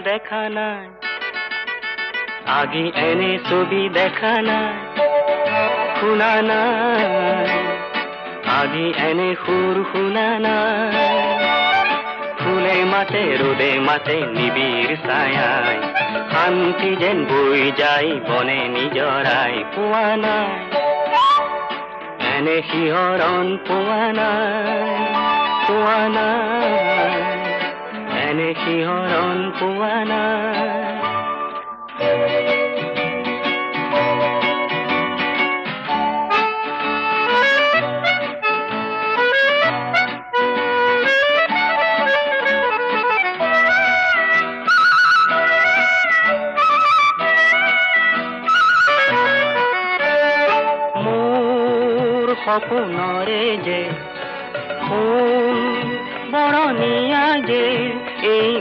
দেখা নাই, আগে এনে ছবি দেখা নাই, শুনা নাই, আগে এনে সুৰ শুনা নাই। ফুলে মাতে ৰোদে মাতে নিবিড় ছায়ায়, শান্তি যেন বৈ যায় বনে নিজৰাই। পোৱা নাই এনে শিহৰণ, পোৱা নাই, পোৱা নাই, এনে শিহৰণ পোৱা নাই। সপোনৰে যে ফুল বৰণীয়া যে এই